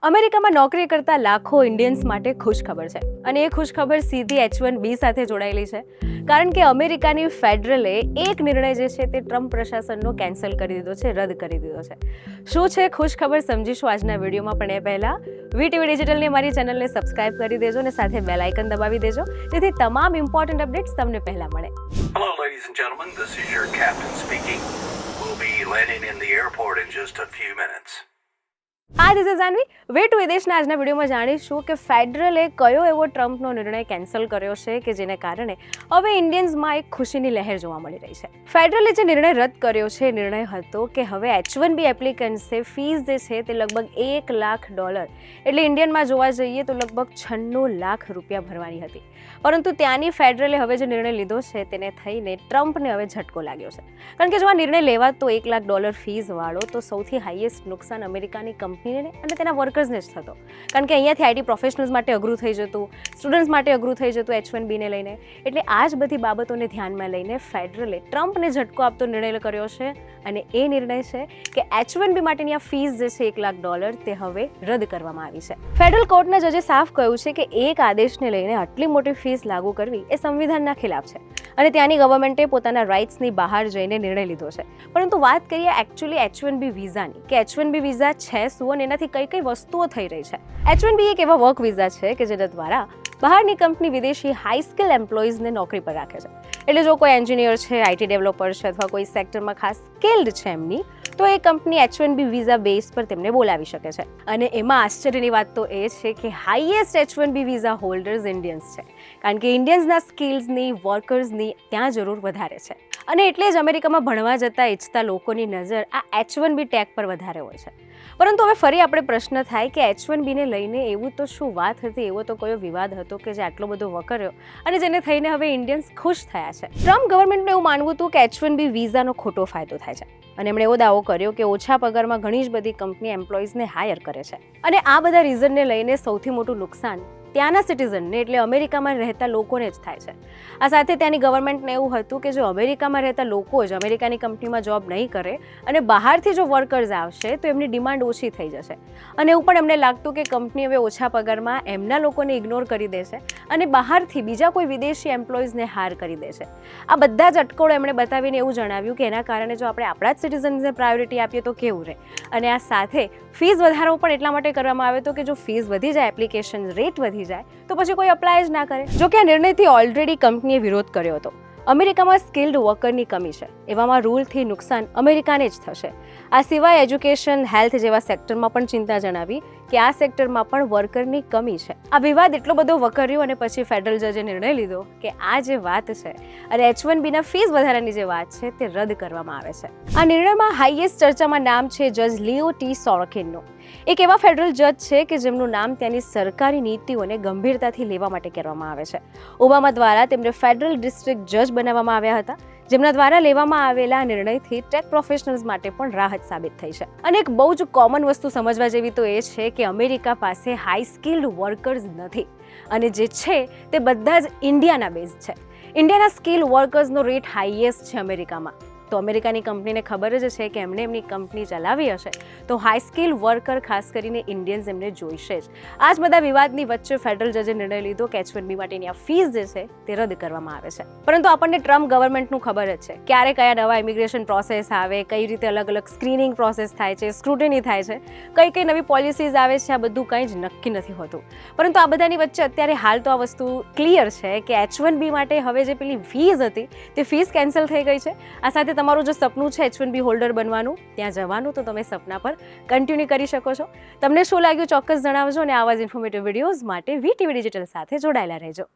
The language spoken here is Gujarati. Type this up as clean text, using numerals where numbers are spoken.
અમેરિકામાં નોકરી કરતા લાખો ઇન્ડિયન્સ માટે ખુશખબર છે અને એ ખુશખબર સીધી H1B સાથે જોડાયેલી છે કારણ કે અમેરિકાની ફેડરલે એક નિર્ણય જે છે તે ટ્રમ્પ પ્રશાસનનો કેન્સલ કરી દીધો છે, રદ કરી દીધો છે. શું છે ખુશખબર સમજીશું આજના વિડીયોમાં, પણ એ પહેલાં વીટીવી ડિજિટલની મારી ચેનલને સબસ્ક્રાઇબ કરી દેજો અને સાથે બેલ આઇકન દબાવી દેજો જેથી તમામ ઇમ્પોર્ટન્ટ અપડેટ્સ તમને પહેલા મળે. Hello, ladies and gentlemen. This is your captain speaking. We'll be landing in the airport in just a few minutes. હા, this is Janvi. Way to વિદેશના આજના વિડીયોમાં જાણીશું કે ફેડરલે કયો એવો ટ્રમ્પનો નિર્ણય કેન્સલ કર્યો છે કે જેને કારણે હવે ઇન્ડિયન્સમાં એક ખુશીની લહેર જોવા મળી રહી છે. ફેડરલે જે નિર્ણય રદ કર્યો છે, નિર્ણય હતો કે હવે H1B એપ્લિકન્ટ્સે ફીસ જે છે તે લગભગ $1 લાખ, એટલે ઇન્ડિયનમાં જોવા જઈએ તો લગભગ 96 લાખ રૂપિયા ભરવાની હતી. પરંતુ ત્યાંની ફેડરલે હવે જે નિર્ણય લીધો છે તેને થઈને ટ્રમ્પને હવે ઝટકો લાગ્યો છે, કારણ કે જો આ નિર્ણય લેવાતો $1 લાખ ફીસવાળો તો સૌથી હાઈએસ્ટ નુકસાન અમેરિકાની કંપનીને અને તેના વર્કર્સને જ થતો, કારણ કે અહીંયાથી આઈટી પ્રોફેશનલ્સ માટે અઘરું થઈ જતું, સ્ટુડન્ટ્સ માટે અઘરું થઈ જતું H1Bને લઈને. એટલે આ જ બધી બાબતોને ધ્યાનમાં લઈને ફેડરલે ટ્રમ્પને ઝટકો આપતો નિર્ણય કર્યો છે અને એ નિર્ણય છે કે H1B માટેની આ ફીસ જે છે $1 લાખ તે હવે રદ કરવામાં આવી છે. ફેડરલ કોર્ટના જજે સાફ કહ્યું છે કે એક આદેશને લઈને આટલી મોટી ફીસ લાગુ કરવી એ સંવિધાનના ખિલાફ છે અને ત્યાંની ગવર્મેન્ટે પોતાના રાઇટ્સની બહાર જઈને નિર્ણય લીધો છે. પરંતુ વાત કરીએ એકચ્યુઅલી H1B વિઝાની, કે H1B વિઝા છે શું અને એનાથી કઈ કઈ વસ્તુઓ થઈ રહી છે. H1B એક એવા વર્ક વિઝા છે કે જેના દ્વારા બહારની કંપની વિદેશી હાઈ સ્કિલ એમ્પ્લોઈઝને નોકરી પર રાખે છે. એટલે જો કોઈ એન્જિનિયર છે, આઈટી ડેવલપર છે અથવા કોઈ સેક્ટરમાં ખાસ સ્કિલ્ડ છે એમની, તો એ કંપની H1B વિઝા બેઝ પર તેમને બોલાવી શકે છે. અને એમાં આશ્ચર્યની વાત તો એ છે કે highest H1B visa holders Indians છે, કારણ કે ઇન્ડિયન્સના સ્કિલ્સની, વર્કર્સની ત્યાં જરૂર વધારે છે. અને એટલે જ અમેરિકામાં ભણવા જતા ઈચ્છતા લોકોની નજર આ H1B ટેગ પર વધારે હોય છે. પરંતુ હવે ફરી આપણે પ્રશ્ન થાય કે H1Bને લઈને એવું તો શું વાત હતી, એવો તો કયો વિવાદ હતો કે જે આટલો બધો વકર્યો અને જેને થઈને હવે ઇન્ડિયન્સ ખુશ થયા છે. ટ્રમ્પ ગવર્મેન્ટનું એવું માનવું હતું કે H1B વિઝાનો ખોટો ફાયદો થાય છે અને એમણે એવો દાવો કર્યો કે ઓછા પગારમાં ઘણી જ બધી કંપની એમ્પ્લોઈઝને હાયર કરે છે. અને આ બધા રીઝનને લઈને સૌથી મોટું નુકસાન ત્યાંના સિટીઝનને એટલે અમેરિકામાં રહેતા લોકોને જ થાય છે. આ સાથે ત્યાંની ગવર્મેન્ટને એવું હતું કે જો અમેરિકામાં રહેતા લોકો જ અમેરિકાની કંપનીમાં જોબ નહીં કરે અને બહારથી જો વર્કર્સ આવશે તો એમની ડિમાન્ડ ઓછી થઈ જશે. અને એવું પણ એમને લાગતું કે કંપની હવે ઓછા પગારમાં એમના લોકોને ઇગ્નોર કરી દેશે અને બહારથી બીજા કોઈ વિદેશી એમ્પ્લોઈઝને હાયર કરી દેશે. આ બધા જ અટકળો એમણે બતાવીને એવું જણાવ્યું કે એના કારણે જો આપણે આપણા જ સિટીઝન્સને પ્રાયોરિટી આપીએ તો કેવું રહે. અને આ સાથે ફીસ વધારો પણ એટલા માટે કરવામાં આવ્યો હતો કે જો ફીસ વધી જાય, એપ્લિકેશન રેટ વધી જાય તો પછી કોઈ અપ્લાય જ ના કરે. જો કે આ નિર્ણયથી ઓલરેડી કંપનીએ વિરોધ કર્યો હતો. અમેરિકામાં સ્કિલ્ડ વર્કરની કમી છે, એવામાં રૂલથી નુકસાન અમેરિકાને જ થશે. આ સિવાય એજ્યુકેશન, હેલ્થ જેવા સેક્ટરમાં પણ ચિંતા જણાવી કે આ સેક્ટરમાં પણ વર્કરની કમી છે. આ વિવાદ એટલો બધો વકર્યો અને પછી ફેડરલ જજે નિર્ણય લીધો કે આ જે વાત છે અને H1Bના ફીસ વધારાની જે વાત છે તે રદ કરવામાં આવે છે. આ નિર્ણયમાં હાઈએસ્ટ ચર્ચામાં નામ છે જજ લિયો ટી સોરકિનનું. એક એવા ફેડરલ જજ છે કે જેમનું નામ ત્યાંની સરકારી નીતિઓને ગંભીરતાથી લેવા માટે કરવામાં આવે છે. ઓબામા દ્વારા તેમને ફેડરલ ડિસ્ટ્રિક્ટ જજ બનાવવામાં આવ્યા હતા, જેમના દ્વારા લેવામાં આવેલા નિર્ણયથી ટેક પ્રોફેશનલ્સ માટે પણ રાહત સાબિત થઈ છે. અને એક બહુ જ કોમન વસ્તુ સમજવા જેવી તો એ છે કે અમેરિકા પાસે હાઈ સ્કિલ્ડ વર્કર્સ નથી અને જે છે તે બધા જ ઇન્ડિયાના બેઝ છે. ઇન્ડિયાના સ્કિલ વર્કર્સનો રેટ હાઈએસ્ટ છે અમેરિકામાં. તો અમેરિકાની કંપનીને ખબર જ છે કે એમણે એમની કંપની ચલાવી હશે તો હાઈ સ્કિલ વર્કર ખાસ કરીને ઇન્ડિયન્સ એમને જોઈશે જ. આ જ બધા વિવાદની વચ્ચે ફેડરલ જજે નિર્ણય લીધો કે H1B માટેની આ ફીસ જે છે તે રદ કરવામાં આવે છે. પરંતુ આપણને ટ્રમ્પ ગવર્મેન્ટનું ખબર જ છે ક્યારે કયા નવા ઇમિગ્રેશન પ્રોસેસ આવે, કઈ રીતે અલગ અલગ સ્ક્રીનિંગ પ્રોસેસ થાય છે, સ્ક્રુટિની થાય છે, કઈ કઈ નવી પોલિસીઝ આવે છે, આ બધું કંઈ જ નક્કી નથી હોતું. પરંતુ આ બધાની વચ્ચે અત્યારે હાલ તો આ વસ્તુ ક્લિયર છે કે H1B માટે હવે જે પેલી ફીસ હતી તે ફીસ કેન્સલ થઈ ગઈ છે. આ સાથે તમારું જો સપનું છે H1B હોલ્ડર બનવાનું, ત્યાં જવાનું, તો તમે સપના પર કન્ટિન્યુ કરી શકો છો. તમને શું લાગ્યું ચોક્કસ જણાવજો અને આવા જ ઇન્ફોર્મેટિવ વિડીયોઝ માટે વીટીવી ડિજિટલ સાથે જોડાયેલા રહેજો.